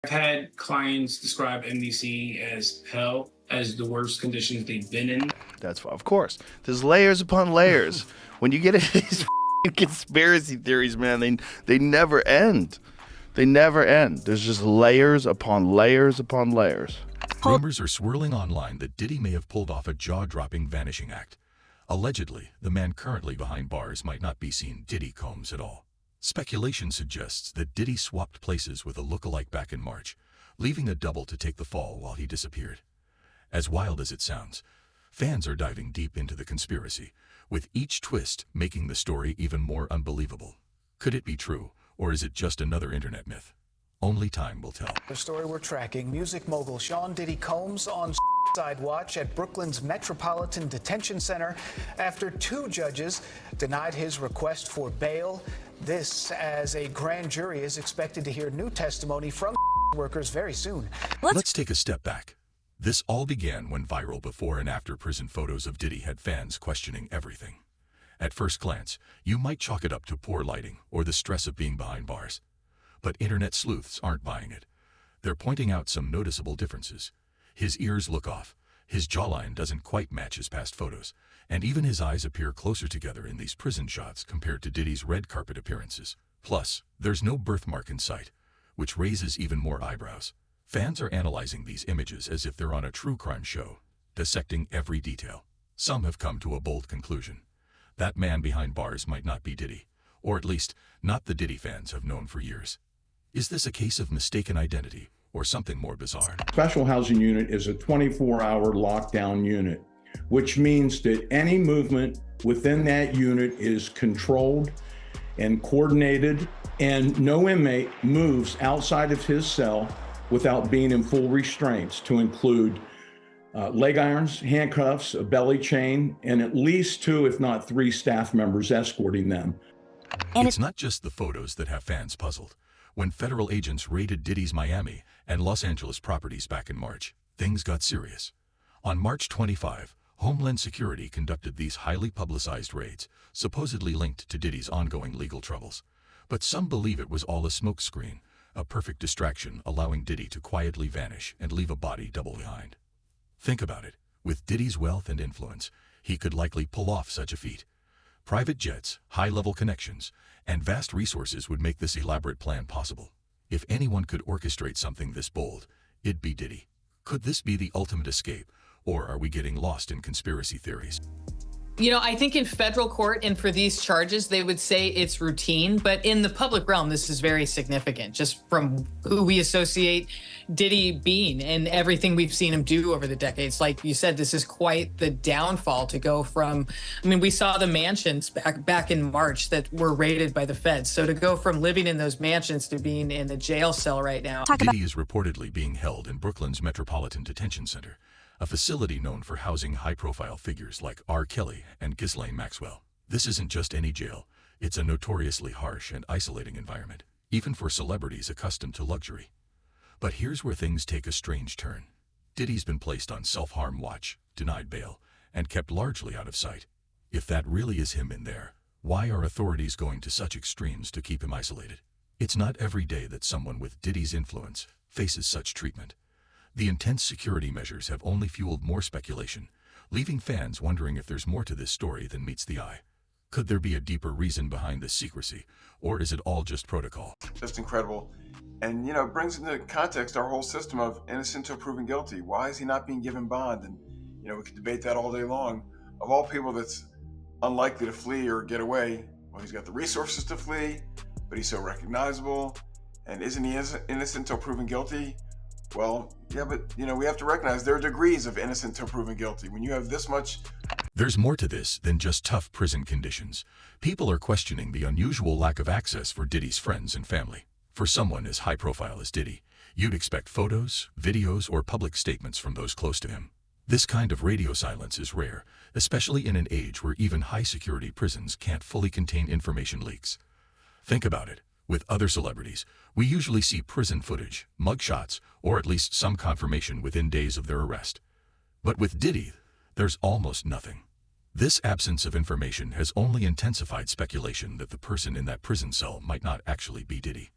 I've had clients describe NBC as hell, as the worst conditions they've been in. That's why, of course. There's layers upon layers. When you get into these conspiracy theories, man, they never end. They never end. There's just layers upon layers upon layers. Rumors are swirling online that Diddy may have pulled off a jaw-dropping vanishing act. Allegedly, the man currently behind bars might not be seen Diddy Combs at all. Speculation suggests that Diddy swapped places with a lookalike back in March, leaving a double to take the fall while he disappeared. As wild as it sounds, fans are diving deep into the conspiracy, with each twist making the story even more unbelievable. Could it be true, or is it just another internet myth? Only time will tell. The story we're tracking, music mogul Sean Diddy Combs on side watch at Brooklyn's Metropolitan Detention Center after 2 judges denied his request for bail. This as a grand jury is expected to hear new testimony from workers very soon. Let's take a step back. This all began when viral before and after prison photos of Diddy had fans questioning everything. At first glance, you might chalk it up to poor lighting or the stress of being behind bars. But internet sleuths aren't buying it. They're pointing out some noticeable differences. His ears look off, his jawline doesn't quite match his past photos, and even his eyes appear closer together in these prison shots compared to Diddy's red carpet appearances. Plus, there's no birthmark in sight, which raises even more eyebrows. Fans are analyzing these images as if they're on a true crime show, dissecting every detail. Some have come to a bold conclusion. That man behind bars might not be Diddy, or at least not the Diddy fans have known for years. Is this a case of mistaken identity, or something more bizarre? Special housing unit is a 24-hour lockdown unit, which means that any movement within that unit is controlled and coordinated, and no inmate moves outside of his cell without being in full restraints, to include leg irons, handcuffs, a belly chain, and at least 2, if not 3 staff members escorting them. And it's not just the photos that have fans puzzled. When federal agents raided Diddy's Miami and Los Angeles properties back in March, things got serious. On March 25, Homeland Security conducted these highly publicized raids, supposedly linked to Diddy's ongoing legal troubles. But some believe it was all a smokescreen, a perfect distraction allowing Diddy to quietly vanish and leave a body double behind. Think about it. With Diddy's wealth and influence, he could likely pull off such a feat. Private jets, high-level connections, and vast resources would make this elaborate plan possible. If anyone could orchestrate something this bold, it'd be Diddy. Could this be the ultimate escape, or are we getting lost in conspiracy theories? You know, I think in federal court and for these charges, they would say it's routine, but in the public realm, this is very significant, just from who we associate Diddy being and everything we've seen him do over the decades. Like you said, this is quite the downfall to go from, I mean, we saw the mansions back in March that were raided by the feds. So to go from living in those mansions to being in a jail cell right now. Diddy is reportedly being held in Brooklyn's Metropolitan Detention Center, a facility known for housing high-profile figures like R. Kelly and Ghislaine Maxwell. This isn't just any jail, it's a notoriously harsh and isolating environment, even for celebrities accustomed to luxury. But here's where things take a strange turn. Diddy's been placed on self-harm watch, denied bail, and kept largely out of sight. If that really is him in there, why are authorities going to such extremes to keep him isolated? It's not every day that someone with Diddy's influence faces such treatment. The intense security measures have only fueled more speculation, leaving fans wondering if there's more to this story than meets the eye. Could there be a deeper reason behind this secrecy, or is it all just protocol? Just incredible. And, you know, it brings into context our whole system of innocent until proven guilty. Why is he not being given bond? And, you know, we could debate that all day long. Of all people that's unlikely to flee or get away, well, he's got the resources to flee, but he's so recognizable. And isn't he innocent until proven guilty? Well, yeah, but, you know, we have to recognize there are degrees of innocent to proven guilty. When you have this much... There's more to this than just tough prison conditions. People are questioning the unusual lack of access for Diddy's friends and family. For someone as high-profile as Diddy, you'd expect photos, videos, or public statements from those close to him. This kind of radio silence is rare, especially in an age where even high-security prisons can't fully contain information leaks. Think about it. With other celebrities, we usually see prison footage, mugshots, or at least some confirmation within days of their arrest. But with Diddy, there's almost nothing. This absence of information has only intensified speculation that the person in that prison cell might not actually be Diddy.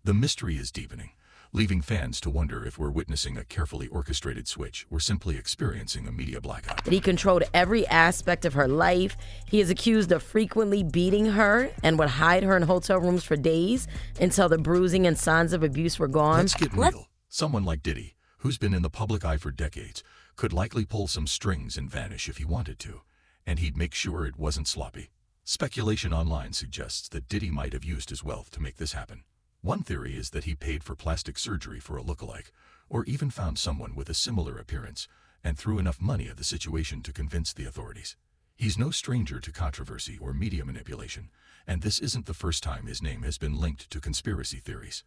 The mystery is deepening, leaving fans to wonder if we're witnessing a carefully orchestrated switch or simply experiencing a media blackout. He controlled every aspect of her life. He is accused of frequently beating her and would hide her in hotel rooms for days until the bruising and signs of abuse were gone. Let's get real. Someone like Diddy, who's been in the public eye for decades, could likely pull some strings and vanish if he wanted to, and he'd make sure it wasn't sloppy. Speculation online suggests that Diddy might have used his wealth to make this happen. One theory is that he paid for plastic surgery for a lookalike, or even found someone with a similar appearance and threw enough money at the situation to convince the authorities. He's no stranger to controversy or media manipulation, and this isn't the first time his name has been linked to conspiracy theories.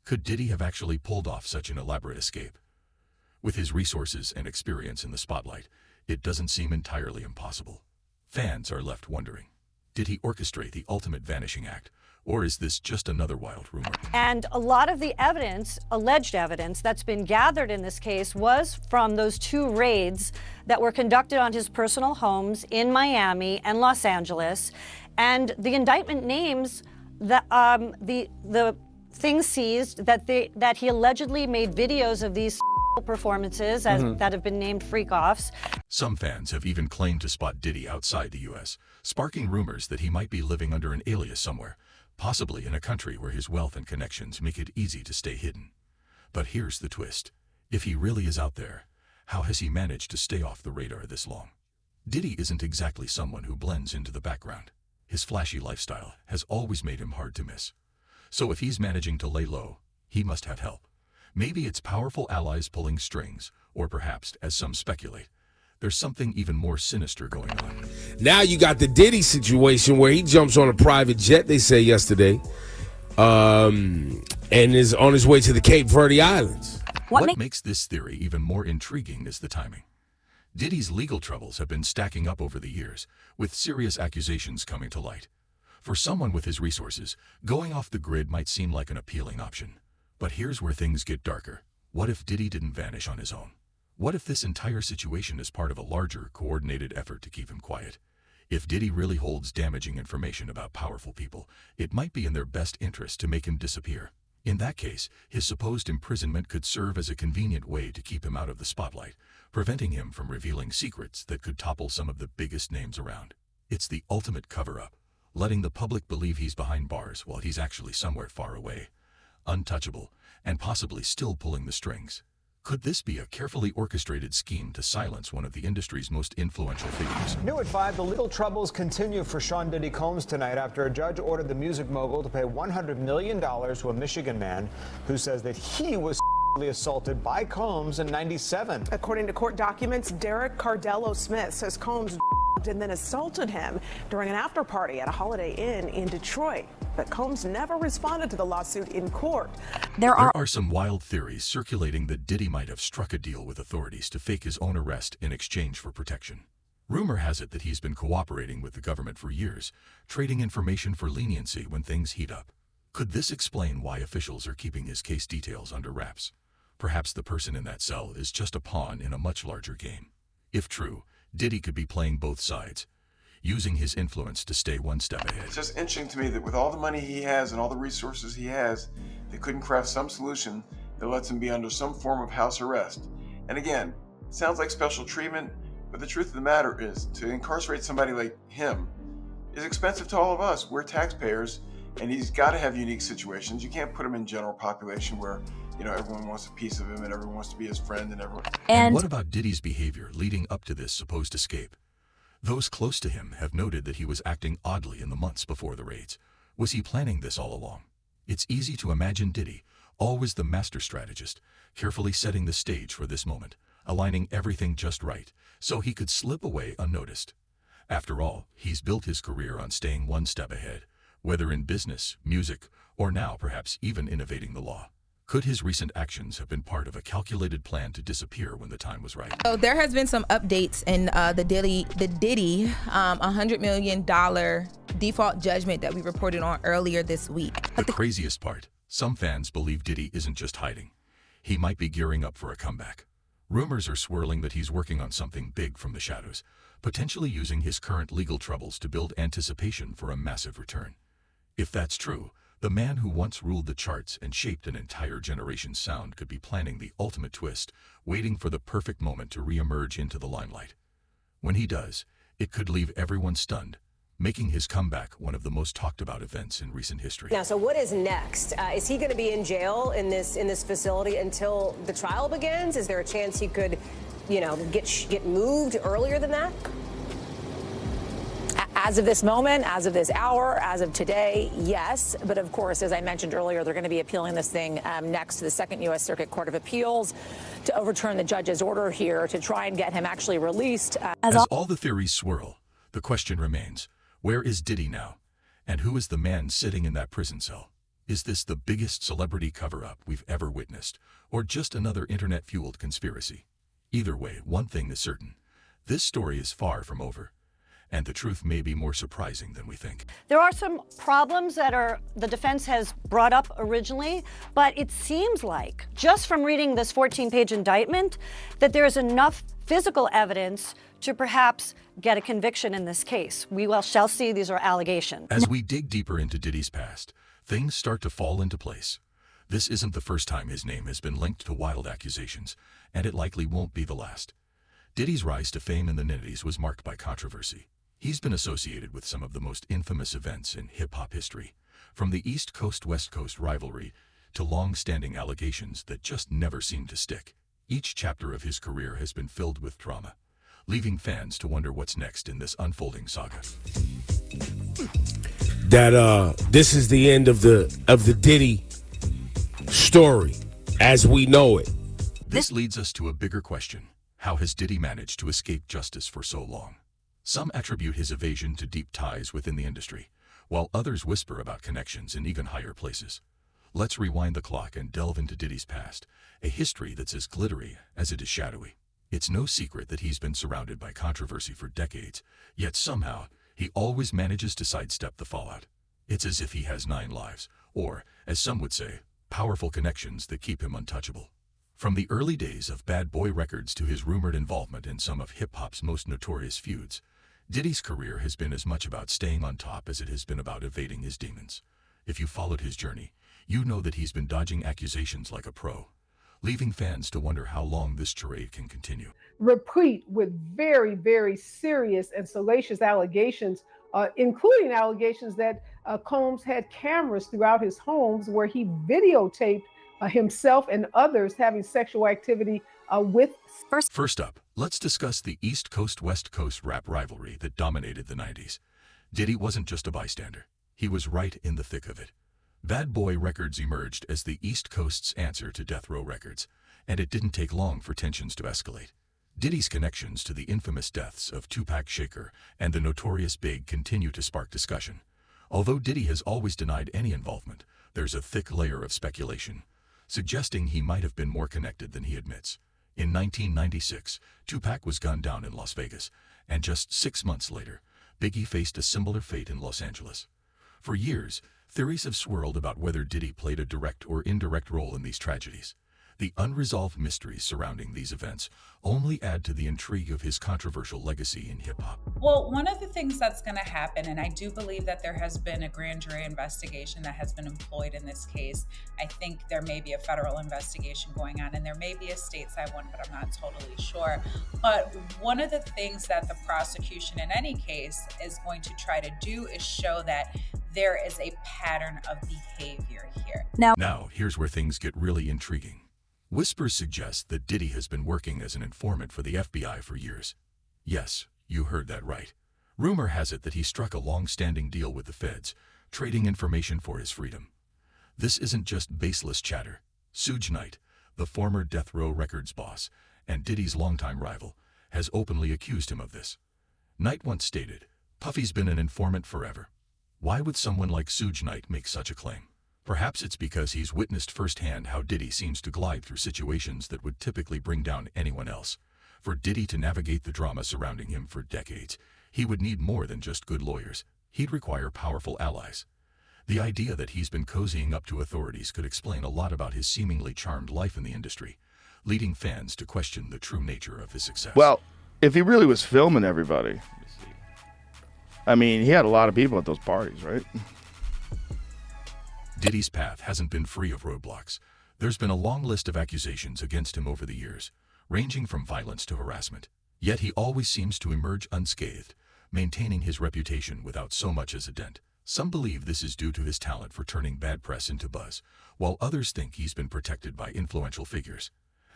Could Diddy have actually pulled off such an elaborate escape? With his resources and experience in the spotlight, it doesn't seem entirely impossible. Fans are left wondering, did he orchestrate the ultimate vanishing act? Or is this just another wild rumor? And a lot of the evidence, alleged evidence, that's been gathered in this case was from those 2 raids that were conducted on his personal homes in Miami and Los Angeles. And the indictment names the things seized that he allegedly made videos of these performances that have been named freak-offs. Some fans have even claimed to spot Diddy outside the U.S., sparking rumors that he might be living under an alias somewhere, possibly in a country where his wealth and connections make it easy to stay hidden. But here's the twist. If he really is out there, how has he managed to stay off the radar this long? Diddy isn't exactly someone who blends into the background. His flashy lifestyle has always made him hard to miss. So if he's managing to lay low, he must have help. Maybe it's powerful allies pulling strings, or perhaps, as some speculate, there's something even more sinister going on. Now you got the Diddy situation where he jumps on a private jet, they say yesterday, and is on his way to the Cape Verde Islands. What makes this theory even more intriguing is the timing. Diddy's legal troubles have been stacking up over the years, with serious accusations coming to light. For someone with his resources, going off the grid might seem like an appealing option. But here's where things get darker. What if Diddy didn't vanish on his own? What if this entire situation is part of a larger, coordinated effort to keep him quiet? If Diddy really holds damaging information about powerful people, it might be in their best interest to make him disappear. In that case, his supposed imprisonment could serve as a convenient way to keep him out of the spotlight, preventing him from revealing secrets that could topple some of the biggest names around. It's the ultimate cover-up, letting the public believe he's behind bars while he's actually somewhere far away, untouchable, and possibly still pulling the strings. Could this be a carefully orchestrated scheme to silence one of the industry's most influential figures? New at 5, the legal troubles continue for Sean Diddy Combs tonight after a judge ordered the music mogul to pay $100 million to a Michigan man who says that he was assaulted by Combs in '97. According to court documents, Derek Cardello Smith says Combs and then assaulted him during an after party at a Holiday Inn in Detroit. But Combs never responded to the lawsuit in court. There are some wild theories circulating that Diddy might have struck a deal with authorities to fake his own arrest in exchange for protection. Rumor has it that he's been cooperating with the government for years, trading information for leniency when things heat up. Could this explain why officials are keeping his case details under wraps? Perhaps the person in that cell is just a pawn in a much larger game. If true, Diddy could be playing both sides, using his influence to stay one step ahead. It's just interesting to me that with all the money he has and all the resources he has, they couldn't craft some solution that lets him be under some form of house arrest. And again, it sounds like special treatment, but the truth of the matter is, to incarcerate somebody like him is expensive to all of us. We're taxpayers, and he's got to have unique situations. You can't put him in general population where, you know, everyone wants a piece of him and everyone wants to be his friend and everyone. And what about Diddy's behavior leading up to this supposed escape? Those close to him have noted that he was acting oddly in the months before the raids. Was he planning this all along? It's easy to imagine Diddy, always the master strategist, carefully setting the stage for this moment, aligning everything just right, so he could slip away unnoticed. After all, he's built his career on staying one step ahead, whether in business, music, or now perhaps even innovating the law. Could his recent actions have been part of a calculated plan to disappear when the time was right? So there has been some updates in the Diddy $100 million default judgment that we reported on earlier this week. The craziest part, some fans believe Diddy isn't just hiding. He might be gearing up for a comeback. Rumors are swirling that he's working on something big from the shadows, potentially using his current legal troubles to build anticipation for a massive return. If that's true, The man who once ruled the charts and shaped an entire generation's sound could be planning the ultimate twist, waiting for the perfect moment to re-emerge into the limelight. When he does, it could leave everyone stunned, making his comeback one of the most talked about events in recent history. Now, so what is next? Is he going to be in jail in this facility until the trial begins? Is there a chance he could, get moved earlier than that? As of this moment, as of this hour, as of today, yes. But of course, as I mentioned earlier, they're going to be appealing this thing next to the Second U.S. Circuit Court of Appeals to overturn the judge's order here to try and get him actually released. As all the theories swirl, the question remains, where is Diddy now? And who is the man sitting in that prison cell? Is this the biggest celebrity cover-up we've ever witnessed, or just another internet-fueled conspiracy? Either way, one thing is certain. This story is far from over. And the truth may be more surprising than we think. There are some problems that the defense has brought up originally, but it seems like, just from reading this 14-page indictment, that there is enough physical evidence to perhaps get a conviction in this case. We shall see. These are allegations. As we dig deeper into Diddy's past, things start to fall into place. This isn't the first time his name has been linked to wild accusations, and it likely won't be the last. Diddy's rise to fame in the 90s was marked by controversy. He's been associated with some of the most infamous events in hip-hop history, from the East Coast-West Coast rivalry to long-standing allegations that just never seem to stick. Each chapter of his career has been filled with drama, leaving fans to wonder what's next in this unfolding saga. This is the end of the Diddy story as we know it. This leads us to a bigger question. How has Diddy managed to escape justice for so long? Some attribute his evasion to deep ties within the industry, while others whisper about connections in even higher places. Let's rewind the clock and delve into Diddy's past, a history that's as glittery as it is shadowy. It's no secret that he's been surrounded by controversy for decades, yet somehow he always manages to sidestep the fallout. It's as if he has 9 lives, or, as some would say, powerful connections that keep him untouchable. From the early days of Bad Boy Records to his rumored involvement in some of hip-hop's most notorious feuds, Diddy's career has been as much about staying on top as it has been about evading his demons. If you followed his journey, you know that he's been dodging accusations like a pro, leaving fans to wonder how long this charade can continue. Replete with very, very serious and salacious allegations, including allegations that Combs had cameras throughout his homes where he videotaped himself and others having sexual activity with. First up, let's discuss the East Coast-West Coast rap rivalry that dominated the 90s. Diddy wasn't just a bystander. He was right in the thick of it. Bad Boy Records emerged as the East Coast's answer to Death Row Records, and it didn't take long for tensions to escalate. Diddy's connections to the infamous deaths of Tupac Shakur and the Notorious Big continue to spark discussion. Although Diddy has always denied any involvement, there's a thick layer of speculation, suggesting he might have been more connected than he admits. In 1996, Tupac was gunned down in Las Vegas, and just 6 months later, Biggie faced a similar fate in Los Angeles. For years, theories have swirled about whether Diddy played a direct or indirect role in these tragedies. The unresolved mysteries surrounding these events only add to the intrigue of his controversial legacy in hip-hop. Well, one of the things that's going to happen, and I do believe that there has been a grand jury investigation that has been employed in this case. I think there may be a federal investigation going on, and there may be a stateside one, but I'm not totally sure. But one of the things that the prosecution in any case is going to try to do is show that there is a pattern of behavior here. Now, here's where things get really intriguing. Whispers suggest that Diddy has been working as an informant for the FBI for years. Yes, you heard that right. Rumor has it that he struck a long-standing deal with the feds, trading information for his freedom. This isn't just baseless chatter. Suge Knight, the former Death Row Records boss and Diddy's longtime rival, has openly accused him of this. Knight once stated, "Puffy's been an informant forever." Why would someone like Suge Knight make such a claim? Perhaps it's because he's witnessed firsthand how Diddy seems to glide through situations that would typically bring down anyone else. For Diddy to navigate the drama surrounding him for decades, he would need more than just good lawyers. He'd require powerful allies. The idea that he's been cozying up to authorities could explain a lot about his seemingly charmed life in the industry, leading fans to question the true nature of his success. Well, if he really was filming everybody, I mean, he had a lot of people at those parties, right? Diddy's path hasn't been free of roadblocks. There's been a long list of accusations against him over the years, ranging from violence to harassment. Yet he always seems to emerge unscathed, maintaining his reputation without so much as a dent. Some believe this is due to his talent for turning bad press into buzz, while others think he's been protected by influential figures.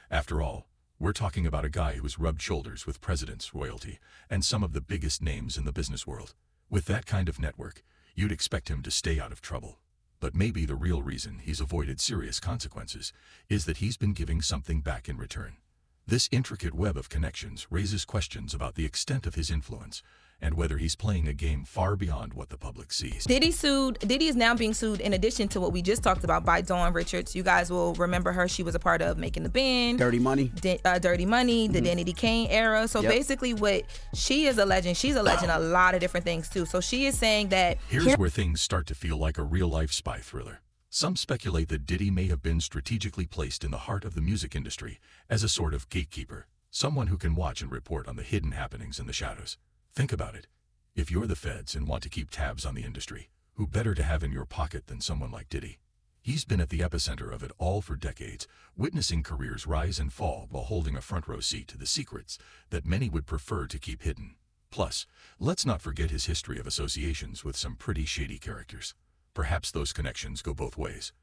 After all, we're talking about a guy who's rubbed shoulders with presidents, royalty, and some of the biggest names in the business world. With that kind of network, you'd expect him to stay out of trouble. But maybe the real reason he's avoided serious consequences is that he's been giving something back in return. This intricate web of connections raises questions about the extent of his influence and whether he's playing a game far beyond what the public sees. Diddy is now being sued in addition to what we just talked about by Dawn Richards. You guys will remember her. She was a part of Making the Band, Dirty Money, the Danny Kane era. So basically what she is alleging, she's alleging a lot of different things too. So she is saying that... Here's where things start to feel like a real-life spy thriller. Some speculate that Diddy may have been strategically placed in the heart of the music industry as a sort of gatekeeper, someone who can watch and report on the hidden happenings in the shadows. Think about it. If you're the feds and want to keep tabs on the industry, who better to have in your pocket than someone like Diddy? He's been at the epicenter of it all for decades, witnessing careers rise and fall while holding a front row seat to the secrets that many would prefer to keep hidden. Plus, let's not forget his history of associations with some pretty shady characters. Perhaps those connections go both ways.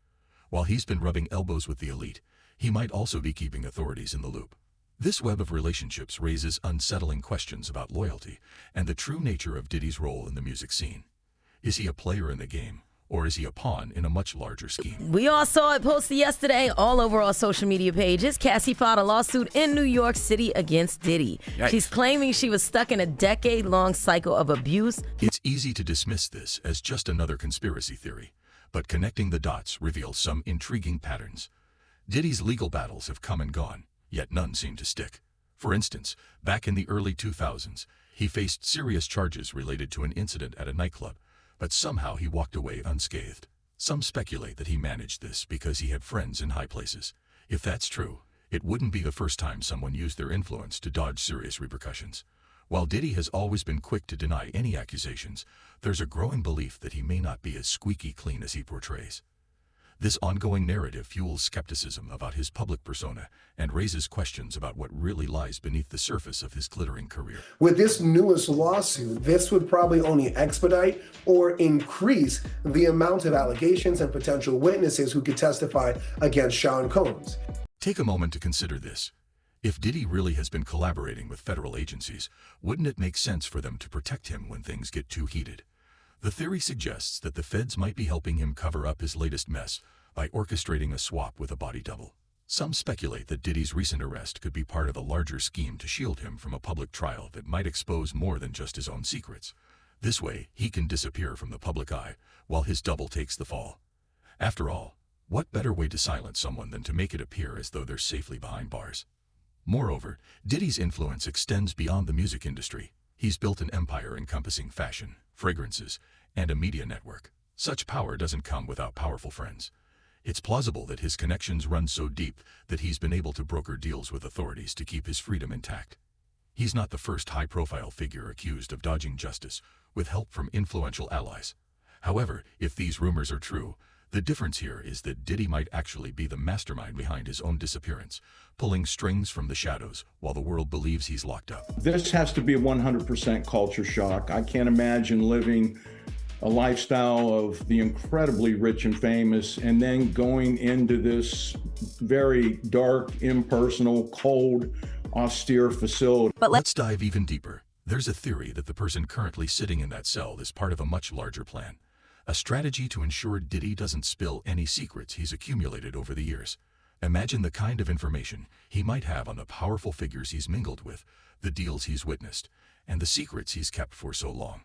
While he's been rubbing elbows with the elite, he might also be keeping authorities in the loop. This web of relationships raises unsettling questions about loyalty and the true nature of Diddy's role in the music scene. Is he a player in the game, or is he a pawn in a much larger scheme? We all saw it posted yesterday all over our social media pages. Cassie filed a lawsuit in New York City against Diddy. Yikes. She's claiming she was stuck in a decade-long cycle of abuse. It's easy to dismiss this as just another conspiracy theory, but connecting the dots reveals some intriguing patterns. Diddy's legal battles have come and gone, yet none seem to stick. For instance, back in the early 2000s, he faced serious charges related to an incident at a nightclub, but somehow he walked away unscathed. Some speculate that he managed this because he had friends in high places. If that's true, it wouldn't be the first time someone used their influence to dodge serious repercussions. While Diddy has always been quick to deny any accusations, there's a growing belief that he may not be as squeaky clean as he portrays. This ongoing narrative fuels skepticism about his public persona and raises questions about what really lies beneath the surface of his glittering career. With this newest lawsuit, this would probably only expedite or increase the amount of allegations and potential witnesses who could testify against Sean Combs. Take a moment to consider this. If Diddy really has been collaborating with federal agencies, wouldn't it make sense for them to protect him when things get too heated? The theory suggests that the feds might be helping him cover up his latest mess by orchestrating a swap with a body double. Some speculate that Diddy's recent arrest could be part of a larger scheme to shield him from a public trial that might expose more than just his own secrets. This way, he can disappear from the public eye while his double takes the fall. After all, what better way to silence someone than to make it appear as though they're safely behind bars? Moreover, Diddy's influence extends beyond the music industry. He's built an empire encompassing fashion, fragrances, and a media network. Such power doesn't come without powerful friends. It's plausible that his connections run so deep that he's been able to broker deals with authorities to keep his freedom intact. He's not the first high-profile figure accused of dodging justice with help from influential allies. However, if these rumors are true, the difference here is that Diddy might actually be the mastermind behind his own disappearance, pulling strings from the shadows while the world believes he's locked up. This has to be a 100% culture shock. I can't imagine living a lifestyle of the incredibly rich and famous and then going into this very dark, impersonal, cold, austere facility. But let's dive even deeper. There's a theory that the person currently sitting in that cell is part of a much larger plan. A strategy to ensure Diddy doesn't spill any secrets he's accumulated over the years. Imagine the kind of information he might have on the powerful figures he's mingled with, the deals he's witnessed, and the secrets he's kept for so long.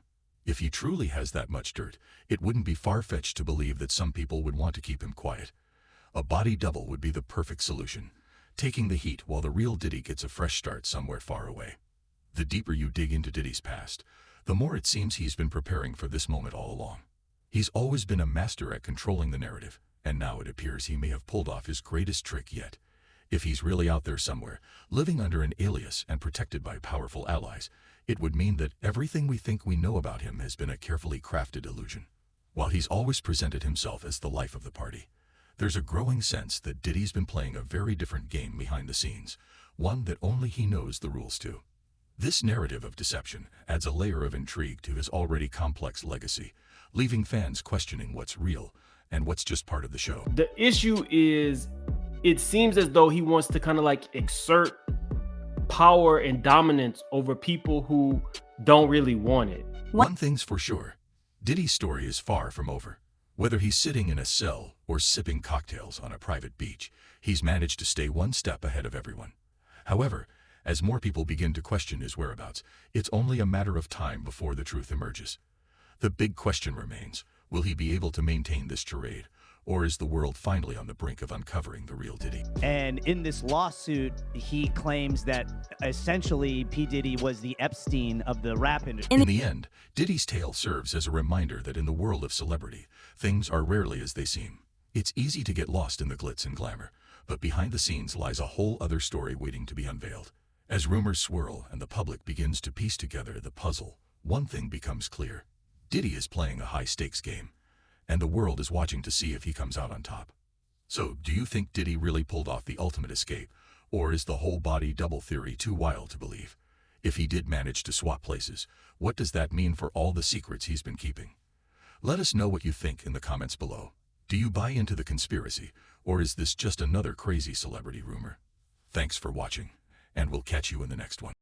If he truly has that much dirt, it wouldn't be far-fetched to believe that some people would want to keep him quiet. A body double would be the perfect solution, taking the heat while the real Diddy gets a fresh start somewhere far away. The deeper you dig into Diddy's past, the more it seems he's been preparing for this moment all along. He's always been a master at controlling the narrative, and now it appears he may have pulled off his greatest trick yet. If he's really out there somewhere, living under an alias and protected by powerful allies, it would mean that everything we think we know about him has been a carefully crafted illusion. While he's always presented himself as the life of the party, there's a growing sense that Diddy's been playing a very different game behind the scenes, one that only he knows the rules to. This narrative of deception adds a layer of intrigue to his already complex legacy, leaving fans questioning what's real and what's just part of the show. The issue is, it seems as though he wants to kind of like exert power and dominance over people who don't really want it. One thing's for sure, Diddy's story is far from over. Whether he's sitting in a cell or sipping cocktails on a private beach, he's managed to stay one step ahead of everyone. However, as more people begin to question his whereabouts, it's only a matter of time before the truth emerges. The big question remains, will he be able to maintain this charade, or is the world finally on the brink of uncovering the real Diddy? And in this lawsuit, he claims that essentially P. Diddy was the Epstein of the rap industry. In the end, Diddy's tale serves as a reminder that in the world of celebrity, things are rarely as they seem. It's easy to get lost in the glitz and glamour, but behind the scenes lies a whole other story waiting to be unveiled. As rumors swirl and the public begins to piece together the puzzle, one thing becomes clear. Diddy is playing a high-stakes game, and the world is watching to see if he comes out on top. So, do you think Diddy really pulled off the ultimate escape, or is the whole body double theory too wild to believe? If he did manage to swap places, what does that mean for all the secrets he's been keeping? Let us know what you think in the comments below. Do you buy into the conspiracy, or is this just another crazy celebrity rumor? Thanks for watching, and we'll catch you in the next one.